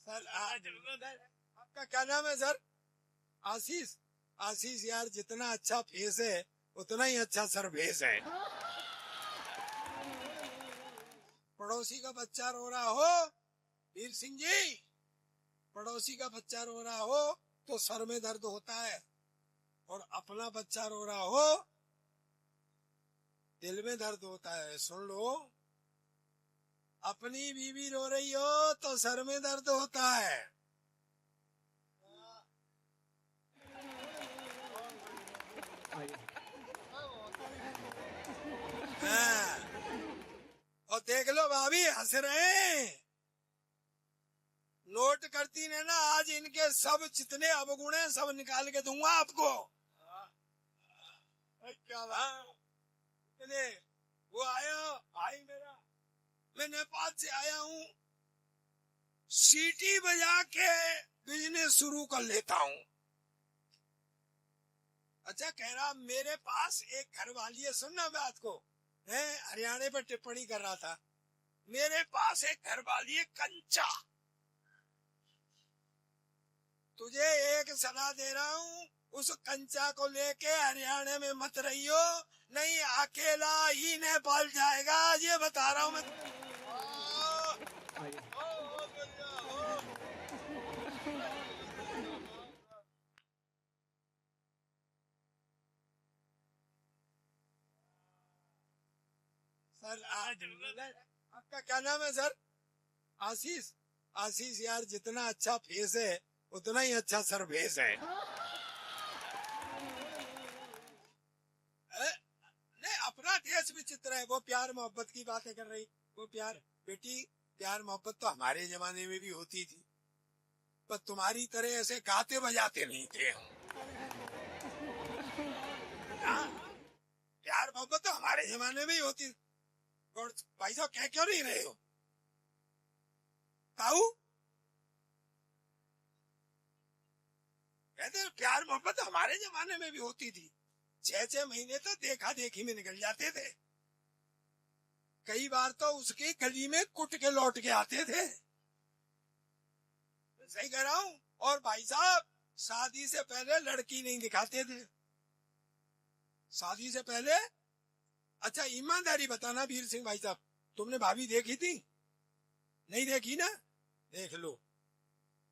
Sir आपका क्या नाम है सर? आशीष। आशीष यार, जितना अच्छा फेस है उतना ही अच्छा सर भेस है। पड़ोसी का बच्चा रो रहा हो वीर सिंह जी, पड़ोसी का बच्चा रो रहा हो तो सर में दर्द होता है, और अपना बच्चा रो रहा हो दिल में दर्द होता है। सुन लो, अपनी बीवी रो रही हो तो सर में दर्द होता है। हाँ। और देख लो भाभी हंस रहे हैं, नोट करती ने ना, आज इनके सब जितने अवगुण हैं सब निकाल के दूंगा आपको। क्या वो आया भाई मेरा, मैं नेपाल से आया हूँ, सीटी बजा के बिजनेस शुरू कर लेता हूँ। अच्छा, कह रहा मेरे पास एक घर वाली है, सुनना बात को, है हरियाणा पर टिप्पणी कर रहा था, मेरे पास एक घर वाली है कंचा, तुझे एक सलाह दे रहा हूँ, उस कंचा को लेके हरियाणा में मत रहियो, नहीं अकेला ही नेपाल जाएगा, ये बता रहा हूँ मैं। सर आपका क्या नाम है सर? आशीष। आशीष यार, जितना अच्छा फेस है उतना ही अच्छा सर भेस है। नहीं, अपना देश विचित्र है, वो प्यार मोहब्बत की बातें कर रही, वो प्यार बेटी, प्यार मोहब्बत तो हमारे जमाने में भी होती थी, पर तुम्हारी तरह ऐसे गाते बजाते नहीं थे। प्यार मोहब्बत तो हमारे जमाने में ही होती। और भाई साहब कह क्यों नहीं रहे हो? ताऊ कहते प्यार मोहब्बत हमारे जमाने में भी होती थी, 6-6 महीने तो देखा देखी में निकल जाते थे, कई बार तो उसकी गली में कुट के लौट के आते थे। सही कह रहा हूँ। और भाई साहब, शादी से पहले लड़की नहीं दिखाते थे, शादी से पहले। अच्छा ईमानदारी बताना वीर सिंह भाई साहब, तुमने भाभी देखी थी? नहीं देखी ना, देख लो।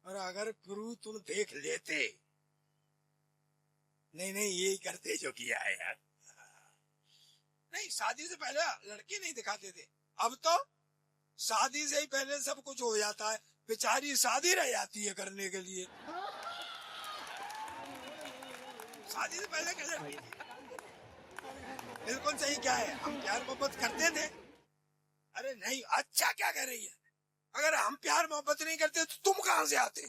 और अगर गुरु तुम देख लेते, नहीं यही करते जो किया है यार। नहीं, शादी से पहले लड़की नहीं दिखाते थे, अब तो शादी से ही पहले सब कुछ हो जाता है, बेचारी शादी रह जाती है करने के लिए। शादी से पहले कैसे? बिल्कुल सही। क्या है, हम प्यार मोहब्बत करते थे? अरे नहीं, अच्छा क्या कह रही है, अगर हम प्यार मोहब्बत नहीं करते तो तुम कहां से आते?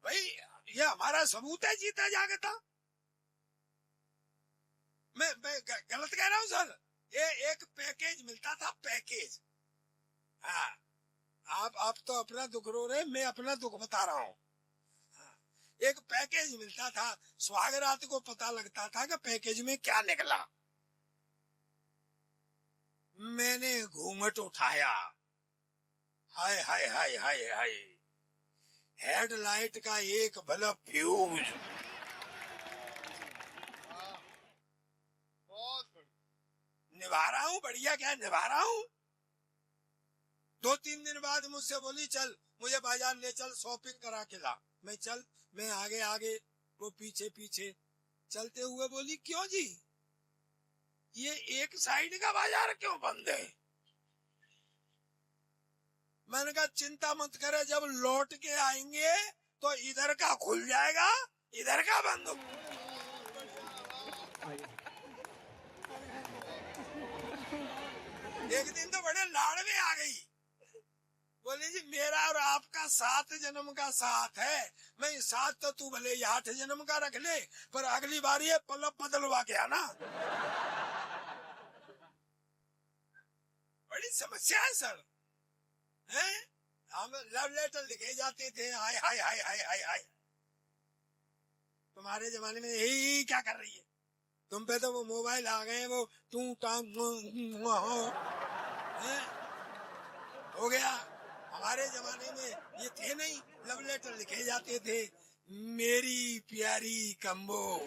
भाई ये हमारा सबूत है जीता जागता। मैं गलत कह रहा हूँ सर? ये एक पैकेज मिलता था, पैकेज। हाँ, आप तो अपना दुख रो रहे, मैं अपना दुख बता रहा हूँ। एक पैकेज मिलता था, स्वागरात को पता लगता था कि पैकेज में क्या निकला। मैंने घूंघट उठाया, हाय हाय हाय हाय हाय, हेडलाइट का एक बल्ब फ्यूज। निभा रहा हूँ, बढ़िया क्या निभा रहा हूँ। 2-3 दिन बाद मुझसे बोली चल मुझे बाजार ले चल, शॉपिंग करा के ला। मैं चल, मैं आगे आगे, वो पीछे पीछे चलते हुए बोली क्यों जी, ये एक साइड का बाजार क्यों बंद है? मैंने कहा चिंता मत करे, जब लौट के आएंगे तो इधर का खुल जाएगा, इधर का बंद हो। एक दिन तो बड़े लाड़ में आ गई, बोले जी मेरा और आपका 7 जन्म का साथ है, मैं 7 तो तू भले 8 जन्म का रख ले, पर अगली बार ये पल्लव बदलवा के आना। बड़ी समस्या है सर, हैं? हम लव लेटर लिखे जाते थे, हाय हाय हाय हाय हाय हाय। तुम्हारे जमाने में यही क्या कर रही है? तुम पे तो वो मोबाइल आ गए, वो तू टांग, हो गया। हमारे जमाने में ये थे नहीं, लव लेटर लिखे जाते थे, मेरी प्यारी कम्बो,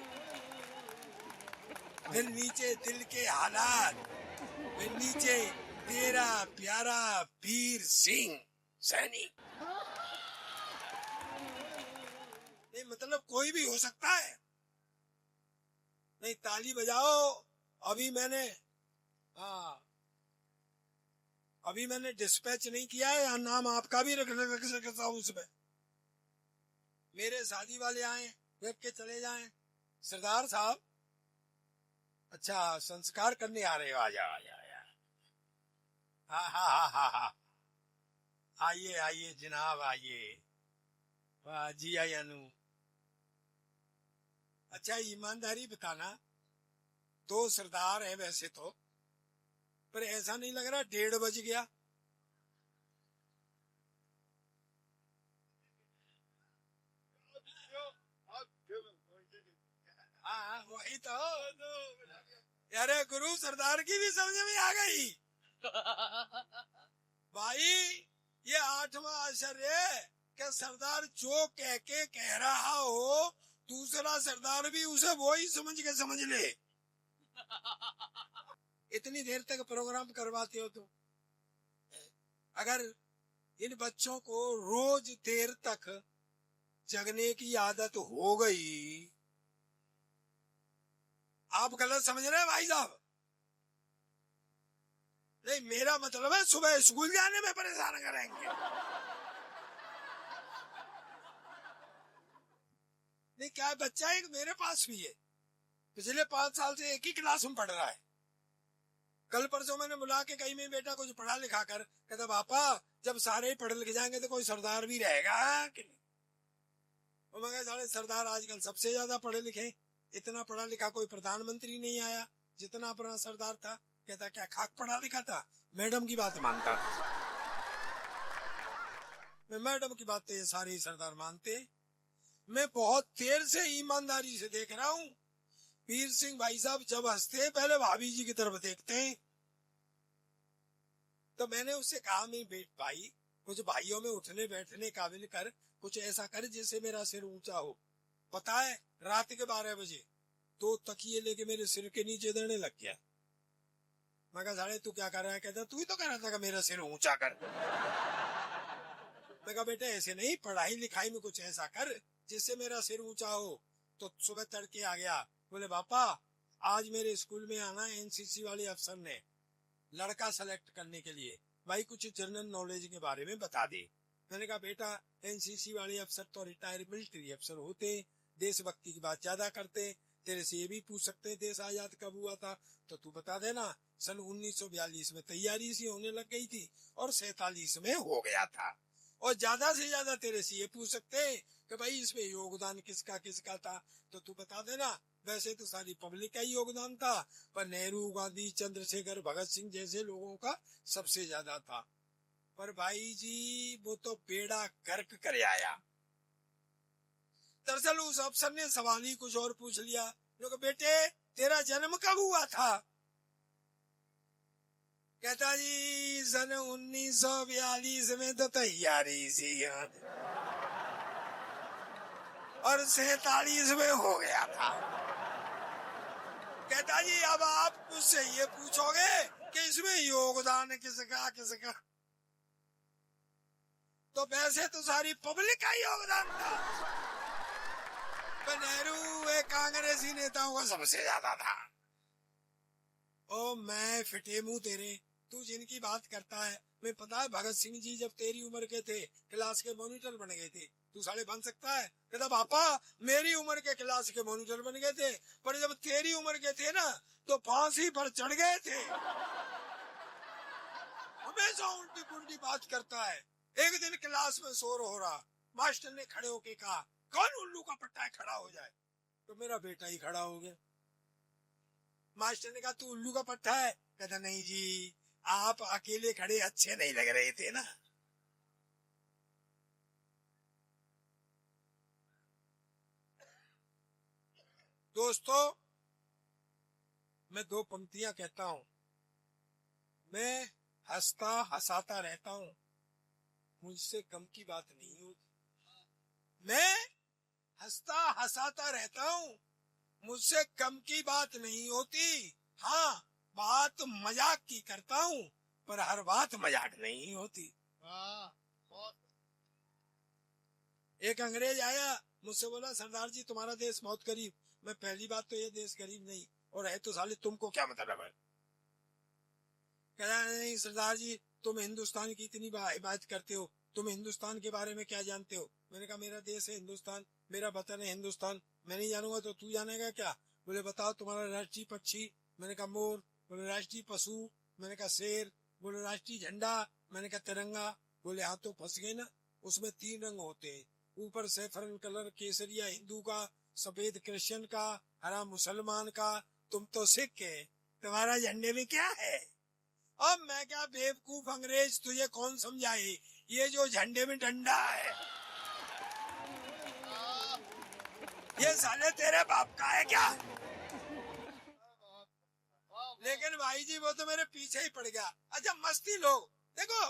फिर नीचे दिल के हालात, फिर नीचे तेरा प्यारा वीर सिंह सैनी। नहीं मतलब कोई भी हो सकता है। नहीं ताली बजाओ। अभी मैंने डिस्पैच नहीं किया है, या नाम आपका भी रख सकता हूँ उसमें। मेरे शादी वाले आए, देख के चले जाएं। सरदार साहब, अच्छा संस्कार करने आ रहे हो? आजा आजा आजा। हाँ हाँ हाँ हाँ हाँ, आइए आइए जनाब आइए। वाह जी आई अनु। अच्छा ईमानदारी बताना, 2 सरदार है वैसे तो, पर ऐसा नहीं लग रहा 1:30 बज गया? हाँ वही तो। अरे गुरु सरदार की भी समझ में आ गई। भाई ये 8वां आश्चर्य है कि सरदार जो कह के कह रहा हो, दूसरा सरदार भी उसे वो ही समझ के समझ ले। इतनी देर तक प्रोग्राम करवाते हो तो। अगर इन बच्चों को रोज देर तक जगने की आदत हो गई, आप गलत समझ रहे हैं भाई साहब। नहीं मेरा मतलब है सुबह स्कूल जाने में परेशान करेंगे। नहीं क्या है, बच्चा एक मेरे पास भी है, पिछले 5 साल से एक ही क्लास में पढ़ रहा है। कल परसों मैंने बुला के कहीं में बेटा कुछ पढ़ा लिखा कर, कहता पापा जब सारे ही पढ़ लिख जाएंगे तो कोई सरदार भी रहेगा कि नहीं? और मैं कहा सारे सरदार आजकल सबसे ज्यादा पढ़े लिखे, इतना पढ़ा लिखा कोई प्रधानमंत्री नहीं आया जितना अपना सरदार था। कहता क्या खाक पढ़ा लिखा था, मैडम की बात मानता था। मैं मैडम की बात तो ये सारे सरदार मानते। मैं बहुत देर से ईमानदारी से देख रहा हूँ, वीर सिंह भाई साहब जब हंसते पहले भाभी जी की तरफ देखते हैं। तो मैंने उससे कहा मैं बेट भाई कुछ भाइयों में उठने बैठने काबिल कर, कुछ ऐसा कर जिससे मेरा सिर ऊंचा हो। पता है रात के 12 बजे 2 तकिए लेके मेरे सिर के नीचे दड़ने लग गया। मैं कहा साढ़े तू क्या कर रहा है? कहता तू ही तो कह रहा था कि मेरा सिर ऊंचा कर। मैं कहा बेटा ऐसे नहीं, पढ़ाई लिखाई में कुछ ऐसा कर जिससे मेरा सिर ऊंचा हो। तो सुबह तड़के आ गया, बोले पापा आज मेरे स्कूल में आना, एनसीसी वाले अफसर ने लड़का सेलेक्ट करने के लिए, भाई कुछ जनरल नॉलेज के बारे में बता दे। मैंने कहा बेटा एनसीसी वाले अफसर तो रिटायर्ड मिलिट्री अफसर होते, देशभक्ति की बात ज्यादा करते, तेरे से ये भी पूछ सकते हैं देश आजाद कब हुआ था, तो तू बता देना। सन 1942 में तैयारी सी होने लग गई थी और 47 में हो गया था। और ज्यादा से ज्यादा तेरे से ये पूछ सकते कि भाई इसमें योगदान किसका किसका था, तो तू बता देना। वैसे तो सारी पब्लिक का ही योगदान था, पर नेहरू, गांधी, चंद्रशेखर, भगत सिंह जैसे लोगों का सबसे ज्यादा था। पर भाई जी वो तो बेड़ा गर्क कर आया। दरअसल उस अफसर ने सवाल ही कुछ और पूछ लिया। लोग बेटे तेरा जन्म कब हुआ था? कहता जी सन 1942 में तो तैयारी सी और 47 में हो गया था। कहता जी अब आप मुझसे ये पूछोगे कि इसमें योगदान किसका किसका, तो वैसे तो सारी पब्लिक का योगदान था, पर नेहरू एक कांग्रेसी नेताओं का सबसे ज्यादा था। ओ मैं फिटे मुंह तेरे, तू जिनकी बात करता है, मैं पता है भगत सिंह जी जब तेरी उम्र के थे क्लास के मॉनिटर बन गए थे, तू साले बन सकता है? कहता पापा मेरी उम्र के क्लास के मॉनिटर बन गए थे, पर जब तेरी उम्र के थे ना तो फांसी पर चढ़ गए थे। हमेशा उल्टी पुल्टी बात करता है। एक दिन क्लास में शोर हो रहा, मास्टर ने खड़े होके कहा कौन उल्लू का पट्टा है खड़ा हो जाए, तो मेरा बेटा ही खड़ा हो गया। मास्टर ने कहा तू उल्लू का पट्टा है? कहता नहीं जी आप अकेले खड़े अच्छे नहीं लग रहे थे ना। दोस्तों मैं 2 पंक्तियां कहता हूं, मैं हंसता हंसाता रहता हूं, मुझसे कम की बात नहीं होती। मैं हंसता हंसाता रहता हूँ, मुझसे कम की बात नहीं होती। हाँ, बात मजाक की करता हूँ, पर हर बात मजाक नहीं होती। एक अंग्रेज आया, मुझसे बोला सरदार जी तुम्हारा देश बहुत गरीब। मैं पहली बात तो ये देश गरीब नहीं, और है तो साले तुमको क्या मतलब है। कह रहा नहीं सरदार जी, तुम हिंदुस्तान की इतनी बात करते हो, तुम हिंदुस्तान के बारे में क्या जानते हो। मैंने कहा मेरा देश है हिंदुस्तान, मेरा वतन है हिंदुस्तान, मैं नहीं जानूंगा तो तू जानेगा क्या। बोले बताओ तुम्हारा राष्ट्रीय पक्षी। मैंने कहा मोर। बोले राष्ट्रीय पशु। मैंने कहा शेर। बोले राष्ट्रीय झंडा। मैंने कहा तिरंगा। बोले हाँ तो फंस गए ना, उसमें 3 रंग होते हैं, ऊपर सैफरन कलर केसरिया हिंदू का, सफेद क्रिश्चियन का, हरा मुसलमान का, तुम तो सिख है, तुम्हारा झंडे में क्या है। अब मैं क्या बेवकूफ अंग्रेज, तुझे कौन समझाए, ये जो झंडे में डंडा है ये साले तेरे बाप का है क्या। लेकिन भाई जी वो तो मेरे पीछे ही पड़ गया। अच्छा मस्ती लो, देखो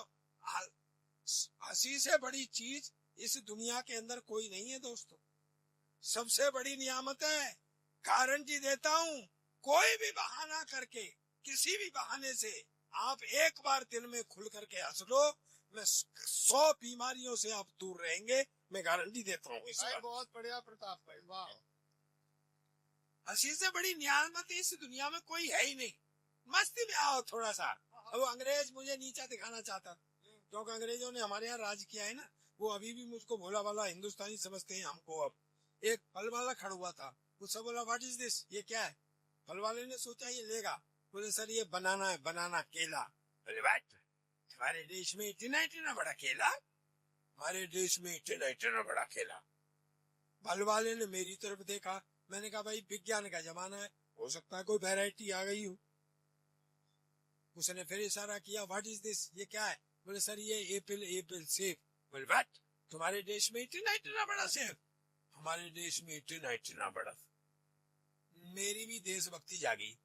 हंसी से बड़ी चीज इस दुनिया के अंदर कोई नहीं है दोस्तों। सबसे बड़ी नियामत है, गारंटी देता हूँ, कोई भी बहाना करके किसी भी बहाने से आप एक बार दिन में खुल करके हंस लो, मैं 100 बीमारियों से आप दूर रहेंगे, मैं गारंटी देता हूँ। बहुत बढ़िया प्रताप भाई, वाह। हंसी से बड़ी नियामत इस दुनिया में कोई है ही नहीं। मस्ती में आओ थोड़ा सा। अब अंग्रेज मुझे नीचा दिखाना चाहता, क्योंकि अंग्रेजों ने हमारे यहाँ राज किया है ना, वो अभी भी मुझको भोला वाला हिंदुस्तानी समझते हैं हमको। अब एक फल वाला खड़ा हुआ था, उससे बोला व्हाट इज दिस, ये क्या है। फल वाले ने सोचा ये लेगा, बोले सर ये बनाना है, बनाना केला। बोले व्हाट, तुम्हारे देश में इतना इतना बड़ा केला, हमारे देश में इतना इतना बड़ा केला। फल वाले ने मेरी तरफ देखा, मैंने कहा भाई विज्ञान का जमाना है, हो सकता है कोई वैरायटी आ गई हो। उसने फिर इशारा किया व्हाट इज दिस, ये क्या है। बोले सर ये एप्पल एप्पल सेब। बोले व्हाट, तुम्हारे देश में इतना इतना बड़ा सेब, हमारे देश में इतना इतना बड़ा। मेरी भी देशभक्ति जागी,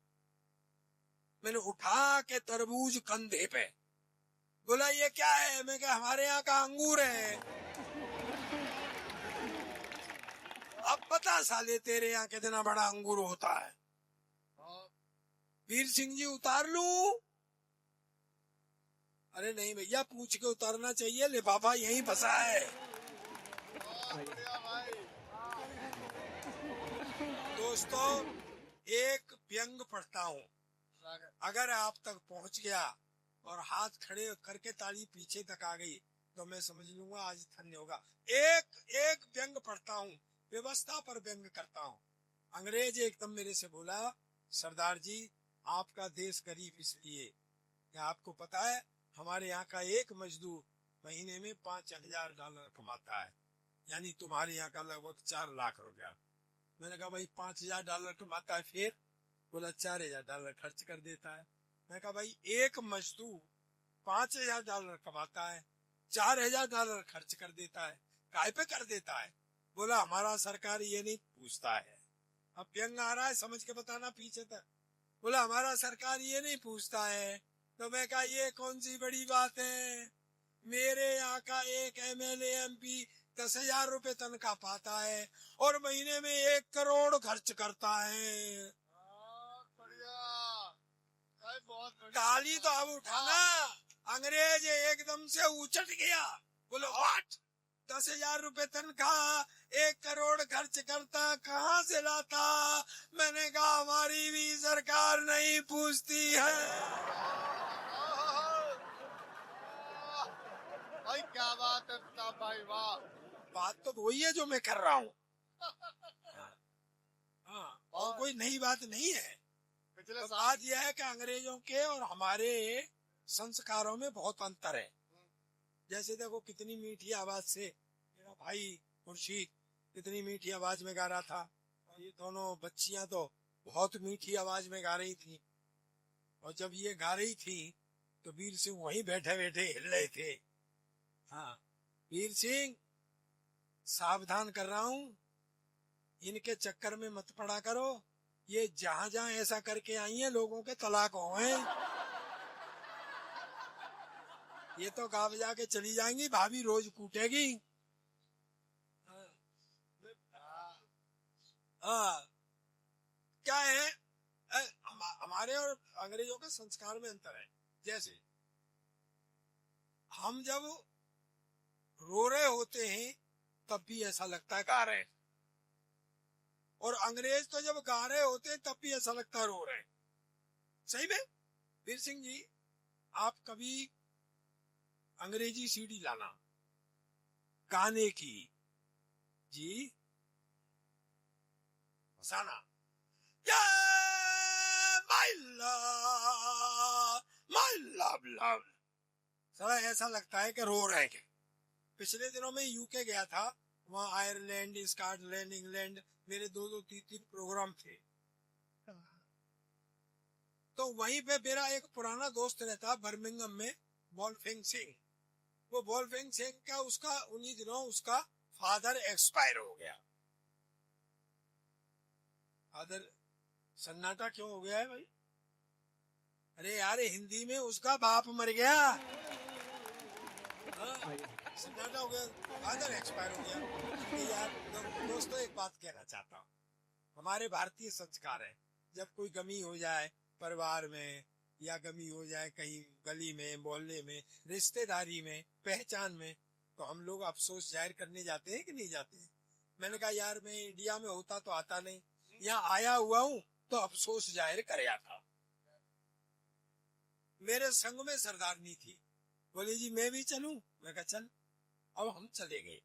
मैंने उठा के तरबूज कंधे पे, बोला ये क्या है। मैं कहा हमारे यहाँ का अंगूर है। अब पता साले तेरे यहाँ कितना बड़ा अंगूर होता है। वीर सिंह जी उतार लूं। अरे नहीं भैया, पूछ के उतारना चाहिए, लिफाफा यहीं फंसा है। दोस्तों एक व्यंग पढ़ता हूँ, अगर आप तक पहुंच गया और हाथ खड़े करके ताली पीछे तक आ गई तो मैं समझ लूंगा आज धन्य होगा। एक व्यंग पढ़ता हूँ, व्यवस्था पर व्यंग करता हूँ। अंग्रेज एकदम मेरे से बोला सरदार जी आपका देश गरीब इसलिए, क्या आपको पता है हमारे यहाँ का एक मजदूर महीने में $5,000 कमाता है, यानी तुम्हारे यहाँ का लगभग 4 लाख रुपया। मैंने कहा भाई $5,000 कमाता है, फिर बोला $4,000 खर्च कर देता है। मैं कहा भाई एक मजदूर $5,000 कमाता है, $4,000 खर्च कर देता है, काय पे कर देता है। बोला हमारा सरकार ये नहीं पूछता है। अब व्यंग आ रहा है, समझ के बताना पीछे तक। बोला हमारा सरकार ये नहीं पूछता है। तो मैं कहा ये कौन सी बड़ी बात है, मेरे यहाँ का एक MLA MP 10,000 रुपए तनख्वाह पाता है और महीने में 1 करोड़ खर्च करता है। ताली तो अब उठाना। अंग्रेज एकदम से उछट गया, बोलो व्हाट, 10,000 रुपए तनख्वाह, 1 करोड़ खर्च करता, कहाँ से लाता। मैंने कहा हमारी भी सरकार नहीं पूछती है। भाई क्या बात है भाई, वाह। बात तो वही है जो मैं कर रहा हूँ। हाँ, और कोई नई बात नहीं है। तो बात यह है कि अंग्रेजों के और हमारे संस्कारों में बहुत अंतर है। जैसे देखो कितनी मीठी आवाज से मेरा भाई खुर्शीद कितनी मीठी आवाज में गा रहा था, और ये दोनों बच्चियां तो बहुत मीठी आवाज में गा रही थी। और जब ये गा रही थी तो वीर सिंह वहीं बैठे बैठे हिल रहे थे। हाँ, वीर सिंह सावधान कर रहा हूँ, इनके चक्कर में मत पड़ा करो, ये जहां जहां ऐसा करके आई हैं लोगों के तलाक हो गए। ये तो गा बजा के चली जाएंगी, भाभी रोज कूटेगी। हाँ, क्या है, हमारे और अंग्रेजों के संस्कार में अंतर है। जैसे हम जब रो रहे होते हैं तब भी ऐसा लगता है गा रहे, और अंग्रेज तो जब गा रहे होते हैं तब भी ऐसा लगता है रो रहे। सही में वीर सिंह जी, आप कभी अंग्रेजी सीडी लाना गाने की जी, हसाना, माय लव लव, साला ऐसा लगता है कि रो रहे हैं। पिछले दिनों में यूके गया था, वहाँ आयरलैंड, स्कॉटलैंड, इंग्लैंड, मेरे 2-3 प्रोग्राम थे। तो वहीं पे मेरा एक पुराना दोस्त रहता बर्मिंघम में, वोल्फिंग सिंह। वो वोल्फिंग सिंह का उसका उन्हीं दिनों उसका फादर एक्सपायर हो गया। फादर, सन्नाटा क्यों हो गया है भाई? अरे यार, हिंदी में उसका बाप मर गया। सन्नाटा हो गया, फादर एक्सपायर हो गया। यार दोस्तों, एक बात कहना चाहता हूँ, हमारे भारतीय संस्कार है, जब कोई गमी हो जाए परिवार में, या गमी हो जाए कहीं गली में, मोहल्ले में, रिश्तेदारी में, पहचान में, तो हम लोग अफसोस जाहिर करने जाते हैं कि नहीं जाते हैं? मैंने कहा यार, मैं इंडिया में होता तो आता नहीं, यहाँ आया हुआ हूँ तो अफसोस जाहिर कर आता। मेरे संग में सरदारनी थी, बोले जी मैं भी चलूं। मैं कहा चल। अब हम चले गए।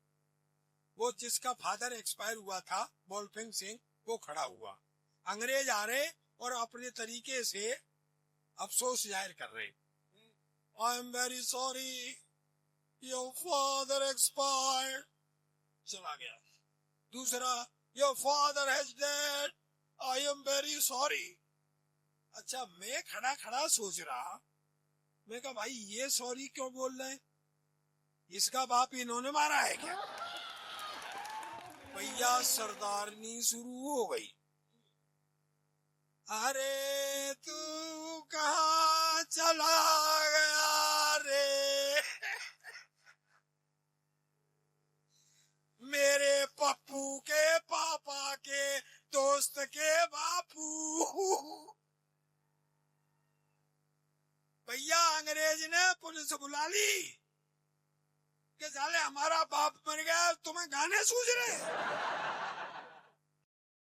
वो जिसका फादर एक्सपायर हुआ था, वोल्फिंग सिंह, वो खड़ा हुआ। अंग्रेज आ रहे और अपने तरीके से अफसोस जाहिर कर रहे। I am very sorry, your father expired. चला गया। दूसरा, your father has dead, I am very sorry. अच्छा, मैं खड़ा खड़ा सोच रहा, मैं कहा भाई ये सॉरी क्यों बोल रहे हैं? इसका बाप इन्होंने मारा है क्या? भैया सरदारनी शुरू हो गई। अरे तू कहाँ चला गया रे मेरे पप्पू के पापा के दोस्त के बापू। भैया अंग्रेज ने पुलिस बुला ली कि साले हमारा बाप मर गया, तुम्हें गाने सूझ रहे।